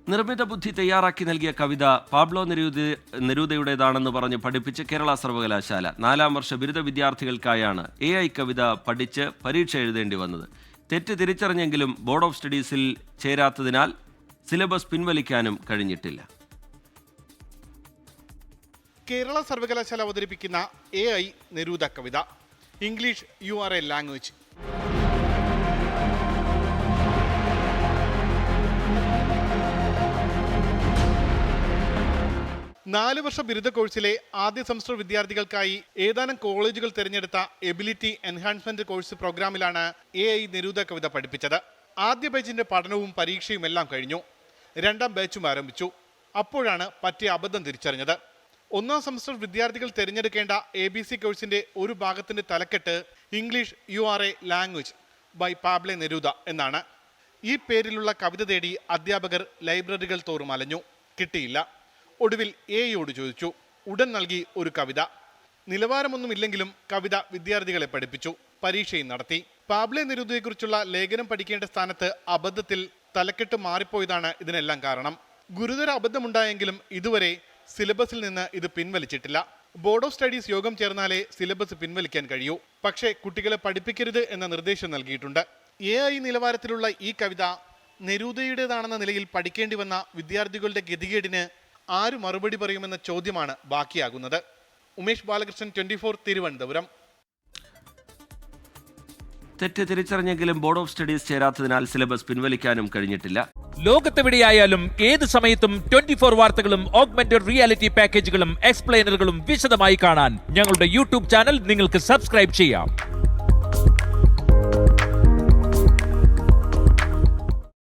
നിർമ്മിത ബുദ്ധി തയ്യാറാക്കി നൽകിയ കവിത പാബ്ലോ നെരൂദയുടേതാണെന്ന് പറഞ്ഞ് പഠിപ്പിച്ച് കേരള സർവകലാശാല 4ാം വർഷ ബിരുദ വിദ്യാർത്ഥികൾക്കായാണ് AI കവിത പഠിച്ച് പരീക്ഷ എഴുതേണ്ടി വന്നത്. തെറ്റ് തിരിച്ചറിഞ്ഞെങ്കിലും ബോർഡ് ഓഫ് സ്റ്റഡീസിൽ ചേരാത്തതിനാൽ സിലബസ് പിൻവലിക്കാനും കഴിഞ്ഞിട്ടില്ല. കേരള സർവകലാശാല അവതരിപ്പിക്കുന്ന AI Neruda Kavitha English you are a language. നാല് വർഷ ബിരുദ കോഴ്സിലെ ആദ്യ സെമസ്റ്റർ വിദ്യാർത്ഥികൾക്കായി ഏതാനും കോളേജുകൾ തിരഞ്ഞെടുത്ത എബിലിറ്റി എൻഹാൻസ്മെന്റ് കോഴ്സ് പ്രോഗ്രാമിലാണ് AI നെരൂദ കവിത പഠിപ്പിച്ചത്. ആദ്യ ബാച്ചിന്റെ പഠനവും പരീക്ഷയും എല്ലാം കഴിഞ്ഞു. 2ാം ബാച്ചും ആരംഭിച്ചു. അപ്പോഴാണ് പറ്റിയ അബദ്ധം തിരിച്ചറിഞ്ഞത്. 1ാം സെമസ്റ്റർ വിദ്യാർത്ഥികൾ തിരഞ്ഞെടുക്കേണ്ട ABC കോഴ്സിന്റെ ഒരു ഭാഗത്തിന്റെ തലക്കെട്ട് English you are a language by Pablo Neruda എന്നാണ്. ഈ പേരിലുള്ള കവിത തേടി അധ്യാപകർ ലൈബ്രറികൾ തോറും അലഞ്ഞു. കിട്ടിയില്ല. ഒടുവിൽ എയോട് ചോദിച്ചു. ഉടൻ നൽകി ഒരു കവിത. നിലവാരമൊന്നുമില്ലെങ്കിലും കവിത വിദ്യാർത്ഥികളെ പഠിപ്പിച്ചു. പരീക്ഷയും നടത്തി. പാബ്ലോ നെരൂദയെക്കുറിച്ചുള്ള ലേഖനം പഠിക്കേണ്ട സ്ഥാനത്ത് അബദ്ധത്തിൽ തലക്കെട്ട് മാറിപ്പോയതാണ് ഇതിനെല്ലാം കാരണം. ഗുരുതര അബദ്ധമുണ്ടായെങ്കിലും ഇതുവരെ സിലബസിൽ നിന്ന് ഇത് പിൻവലിച്ചിട്ടില്ല. ബോർഡ് ഓഫ് സ്റ്റഡീസ് യോഗം ചേർന്നാലേ സിലബസ് പിൻവലിക്കാൻ കഴിയൂ. പക്ഷേ കുട്ടികളെ പഠിപ്പിക്കരുത് എന്ന നിർദ്ദേശം നൽകിയിട്ടുണ്ട്. AI നിലവാരത്തിലുള്ള ഈ കവിത നെരൂദയുടേതാണെന്ന നിലയിൽ പഠിക്കേണ്ടി വന്ന വിദ്യാർത്ഥികളുടെ ഗതികേടിന് ആര് മറുപടി പറയുമെന്ന ചോദ്യമാണ് ബാക്കിയാകുന്നത്. ഉമേഷ് ബാലകൃഷ്ണൻ, 24, തിരുവനന്തപുരം. തെറ്റ് തിരിച്ചറിഞ്ഞെങ്കിലും ബോർഡ് ഓഫ് സ്റ്റഡീസ് ചേരാത്തതിനാൽ സിലബസ് പിൻവലിക്കാനും കഴിഞ്ഞിട്ടില്ല. ലോകത്തെവിടെയായാലും ഏത് സമയത്തും 24 വാർത്തകളും ഓഗ്മെന്റഡ് റിയാലിറ്റി പാക്കേജുകളും എക്സ്പ്ലെയിനറുകളും വിശദമായി കാണാൻ ഞങ്ങളുടെ YouTube ചാനൽ നിങ്ങൾക്ക് സബ്സ്ക്രൈബ് ചെയ്യാം.